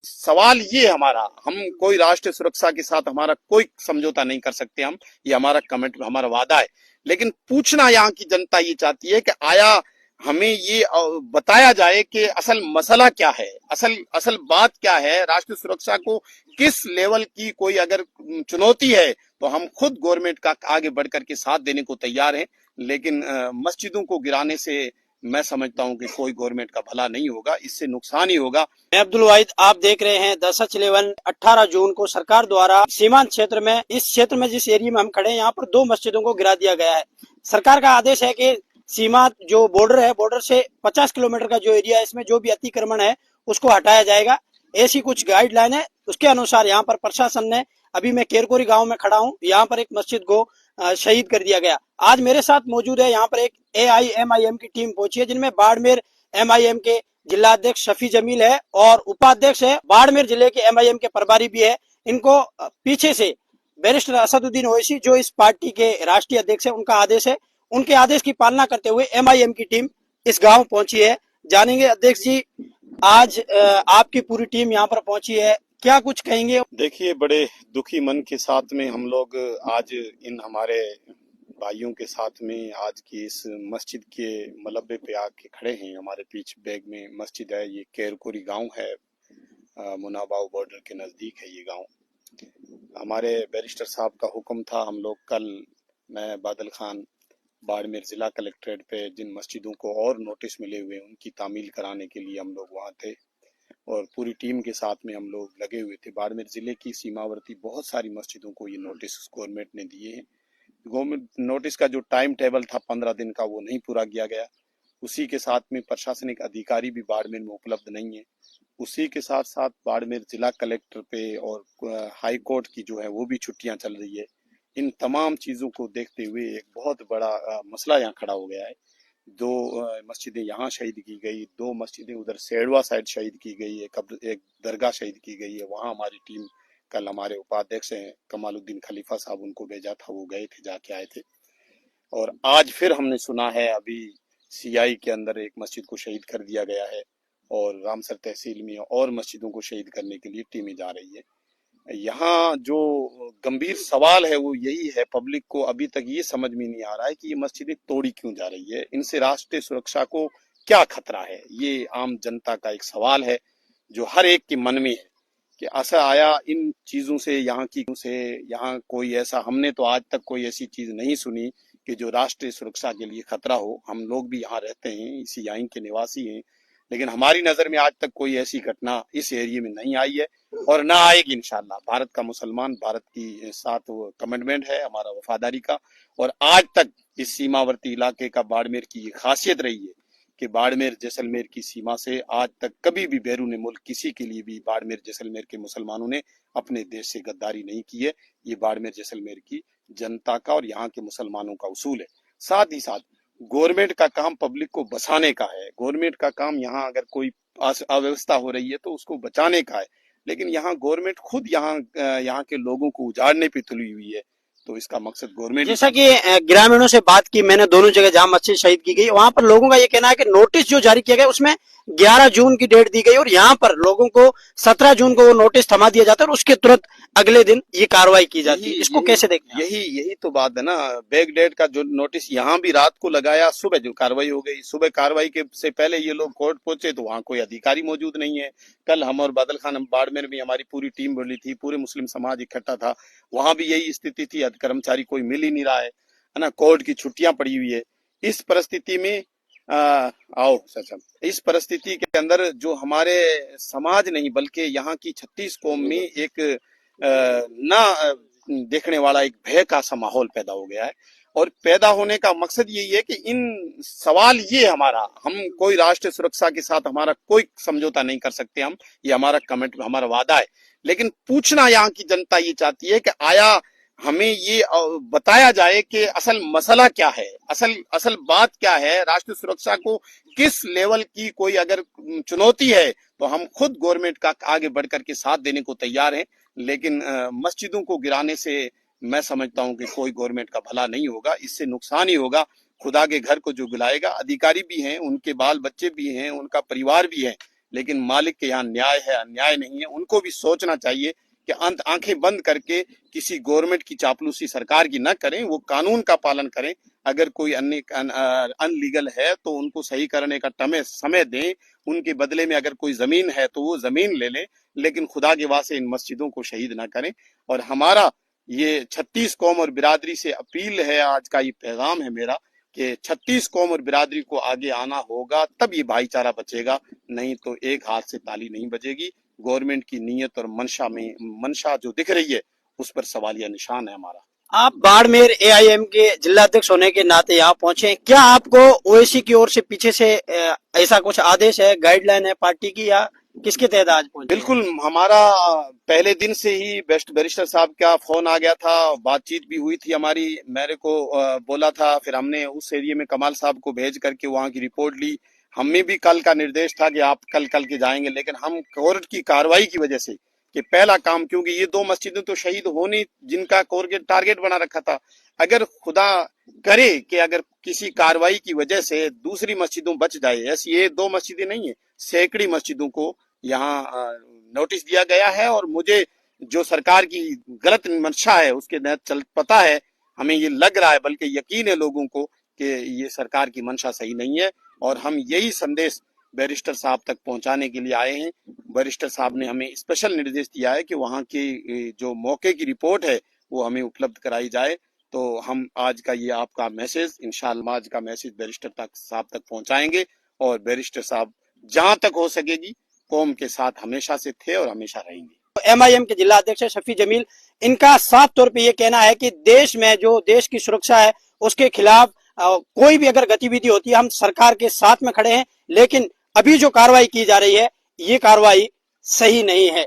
सवाल ये हमारा, हम कोई राष्ट्रीय सुरक्षा के साथ हमारा कोई समझौता नहीं कर सकते हम, ये हमारा कमिट हमारा वादा है। लेकिन पूछना यहाँ की जनता ये चाहती है कि आया हमें ये बताया जाए कि असल मसला क्या है, असल असल बात क्या है, राष्ट्रीय सुरक्षा को किस लेवल की कोई अगर चुनौती है तो हम खुद गवर्नमेंट का आगे बढ़कर के साथ देने को तैयार हैं। लेकिन मस्जिदों को गिराने से मैं समझता हूं कि कोई गवर्नमेंट का भला नहीं होगा, इससे नुकसान ही होगा। मैं अब्दुल वाहिद, आप देख रहे हैं दशा-11 18 जून को सरकार द्वारा सीमांत क्षेत्र में, इस क्षेत्र में जिस एरिया में हम खड़े हैं, यहाँ पर 2 मस्जिदों को गिरा दिया गया है। सरकार का आदेश है कि सीमा जो बॉर्डर है, बॉर्डर से 50 किलोमीटर का जो एरिया है, इसमें जो भी अतिक्रमण है उसको हटाया जाएगा। ऐसी कुछ गाइडलाइन है, उसके अनुसार यहाँ पर प्रशासन ने, अभी मैं केरकोरी गाँव में खड़ा हूँ, यहाँ पर एक मस्जिद को शहीद कर दिया गया। आज मेरे साथ मौजूद है यहाँ पर एक AIMIM की टीम पहुंची है, जिनमें बाड़मेर MIM के जिलाध्यक्ष शफी जमील है और उपाध्यक्ष है बाड़मेर जिले के MIM के प्रभारी भी है। इनको पीछे से बैरिस्टर असदुद्दीन ओवैसी, जो इस पार्टी के राष्ट्रीय अध्यक्ष है, उनका आदेश है। उनके आदेश की पालना करते हुए MIM की टीम इस गांव पहुंची है। जानेंगे अध्यक्ष जी, आज आपकी पूरी टीम यहाँ पर पहुंची है, क्या कुछ कहेंगे? देखिए, बड़े दुखी मन के साथ में हम लोग आज इन हमारे भाइयों के साथ में आज की इस मस्जिद के मलबे पे आके खड़े हैं। हमारे पीछे बैग में मस्जिद है, ये केरकोरी गांव है, मुनाबाव बॉर्डर के नजदीक है ये गांव। हमारे बैरिस्टर साहब का हुक्म था, हम लोग कल, मैं बादल खान, बाड़मेर जिला कलेक्ट्रेट पे जिन मस्जिदों को और नोटिस मिले हुए उनकी तामील कराने के लिए हम लोग वहाँ थे और पूरी टीम के साथ में हम लोग लगे हुए थे। बाड़मेर जिले की सीमावर्ती बहुत सारी मस्जिदों को ये नोटिस गवर्नमेंट ने दिए हैं। गवर्नमेंट नोटिस का जो टाइम टेबल था 15 दिन का, वो नहीं पूरा किया गया। उसी के साथ में प्रशासनिक अधिकारी भी बाड़मेर में उपलब्ध नहीं है। उसी के साथ साथ बाड़मेर जिला कलेक्टर पे और हाई कोर्ट की जो है वो भी छुट्टियां चल रही है। इन तमाम चीजों को देखते हुए एक बहुत बड़ा मसला यहाँ खड़ा हो गया है। 2 मस्जिदें यहाँ शहीद की गई, 2 मस्जिदें उधर सेड़वा साइड शहीद की गई, एक दरगाह शहीद की गई है। वहाँ हमारी टीम, कल हमारे उपाध्यक्ष हैं कमालुद्दीन खलीफा साहब, उनको भेजा था, वो गए थे, जाके आए थे। और आज फिर हमने सुना है अभी CI के अंदर एक मस्जिद को शहीद कर दिया गया है और रामसर तहसील में और मस्जिदों को शहीद करने के लिए टीमें जा रही है। यहाँ जो गंभीर सवाल है वो यही है, पब्लिक को अभी तक ये समझ में नहीं आ रहा है कि ये मस्जिदें तोड़ी क्यों जा रही है, इनसे राष्ट्रीय सुरक्षा को क्या खतरा है। ये आम जनता का एक सवाल है जो हर एक के मन में है कि ऐसा आया इन चीजों से, यहाँ कोई ऐसा, हमने तो आज तक कोई ऐसी चीज नहीं सुनी कि जो राष्ट्रीय सुरक्षा के लिए खतरा हो। हम लोग भी यहाँ रहते हैं, इसी यहीं के निवासी हैं, लेकिन हमारी नजर में आज तक कोई ऐसी घटना इस एरिया में नहीं आई है और ना आएगी इंशाल्लाह। भारत का मुसलमान, भारत की साथ वो कमिटमेंट है हमारा वफादारी का। और आज तक इस सीमावर्ती इलाके का बाड़मेर की ये खासियत रही है कि बाड़मेर जैसलमेर की सीमा से आज तक कभी भी बैरून मुल्क किसी के लिए भी बाड़मेर जैसलमेर के मुसलमानों ने अपने देश से गद्दारी नहीं की है। ये बाड़मेर जैसलमेर की जनता का और यहाँ के मुसलमानों का उसूल है। साथ ही साथ गवर्नमेंट का काम पब्लिक को बचाने का है। गवर्नमेंट का काम, यहाँ अगर कोई अव्यवस्था हो रही है तो उसको बचाने का है, लेकिन यहाँ गवर्नमेंट खुद यहाँ के लोगों को उजाड़ने पे तुली हुई है। तो इसका मकसद गवर्नमेंट, जैसा कि ग्रामीणों से बात की मैंने, दोनों जगह जहां मस्जिद शहीद की गई वहां पर लोगों का ये कहना है कि नोटिस जो जारी किया गया उसमें 11 जून की डेट दी गई और यहाँ पर लोगों को 17 जून को वो नोटिस थमा दिया जाता है और उसके तुरंत अगले दिन ये कार्रवाई की जाती है। इसको कैसे देखते हैं? यही तो बात है ना। बैक डेट का जो नोटिस यहाँ भी रात को लगाया, सुबह जो कार्रवाई हो गई, सुबह कार्रवाई के से पहले ये लोग कोर्ट पहुंचे तो वहाँ कोई अधिकारी मौजूद नहीं है। कल हम और बादल खान, हम बाड़मेर में हमारी पूरी टीम बोली थी, पूरे मुस्लिम समाज इकट्ठा था, वहां भी यही स्थिति थी, कर्मचारी कोई मिल ही नहीं रहा है ना, कोर्ट की छुट्टियां पड़ी हुई है। इस परिस्थिति में इस परिस्थिति के अंदर जो हमारे समाज नहीं बल्कि यहाँ की 36 कौम में एक ना देखने वाला एक भय का सा माहौल पैदा हो गया है। और पैदा होने का मकसद यही है कि इन सवाल ये हमारा, हम कोई राष्ट्रीय सुरक्षा के साथ हमारा कोई समझौता नहीं कर सकते हम, ये हमारा कमिट हमारा वादा है। लेकिन पूछना यहाँ की जनता ये चाहती है कि आया हमें ये बताया जाए कि असल मसला क्या है, असल बात क्या है, राष्ट्रीय सुरक्षा को किस लेवल की कोई अगर चुनौती है तो हम खुद गवर्नमेंट का आगे बढ़कर के साथ देने को तैयार हैं। लेकिन मस्जिदों को गिराने से मैं समझता हूं कि कोई गवर्नमेंट का भला नहीं होगा, इससे नुकसान ही होगा। खुदा के घर को जो गिलाएगा, अधिकारी भी हैं, उनके बाल बच्चे भी हैं, उनका परिवार भी है, लेकिन मालिक के यहाँ न्याय है, अन्याय नहीं है। उनको भी सोचना चाहिए कि आंखें बंद करके किसी गवर्नमेंट की चापलूसी सरकार की न करें, वो कानून का पालन करें। अगर कोई अनलीगल है तो उनको सही करने का समय दें। उनके बदले में अगर कोई जमीन है तो वो जमीन ले लें, लेकिन खुदा के वास्ते इन मस्जिदों को शहीद ना करें। और हमारा ये 36 कौम और बिरादरी से अपील है, आज का ये पैगाम है मेरा, कि 36 कौम और बिरादरी को आगे आना होगा, तब ये भाईचारा बचेगा, नहीं तो एक हाथ से ताली नहीं बजेगी। गवर्नमेंट की नीयत और मंशा जो दिख रही है उस पर सवालिया निशान है हमारा। आप बाड़मेर एआईएम के जिलाध्यक्ष होने के नाते यहाँ पहुंचे, क्या आपको ओवैसी की ओर से पीछे से ऐसा कुछ आदेश है, गाइडलाइन है पार्टी की, या किसके तहत आज पहुंचे? बिल्कुल, हमारा पहले दिन से ही बेस्ट बैरिस्टर साहब का फोन आ गया था, बातचीत भी हुई थी हमारी। मेरे को बोला था, फिर हमने उस एरिया में कमाल साहब को भेज करके वहां की रिपोर्ट ली। हमें भी कल का निर्देश था कि आप कल के जाएंगे, लेकिन हम कोर्ट की कार्रवाई की वजह से कि पहला काम, क्योंकि ये 2 मस्जिदें तो शहीद होनी जिनका कोर्ट के टारगेट बना रखा था, अगर खुदा करे कि अगर किसी कार्रवाई की वजह से दूसरी मस्जिदों बच जाए, ऐसी ये 2 मस्जिदें नहीं है, सैकड़ी मस्जिदों को यहाँ नोटिस दिया गया है। और मुझे जो सरकार की गलत मंशा है उसके तहत पता है, हमें ये लग रहा है, बल्कि यकीन है लोगों को कि ये सरकार की मंशा सही नहीं है। और हम यही संदेश बैरिस्टर साहब तक पहुंचाने के लिए आए हैं। बैरिस्टर साहब ने हमें स्पेशल निर्देश दिया है कि वहां की जो मौके की रिपोर्ट है वो हमें उपलब्ध कराई जाए। तो हम आज का ये आपका मैसेज, इंशाअल्लाह आज का मैसेज बैरिस्टर साहब तक पहुंचाएंगे। और बैरिस्टर साहब जहां तक हो सकेगी कौम के साथ हमेशा से थे और हमेशा रहेंगे। एमआईएम के जिला अध्यक्ष शफी जमील, इनका साफ तौर पे ये कहना है कि देश में जो देश की सुरक्षा है उसके खिलाफ कोई भी अगर गतिविधि होती है हम सरकार के साथ में खड़े हैं, लेकिन अभी जो कार्रवाई की जा रही है ये कार्रवाई सही नहीं है।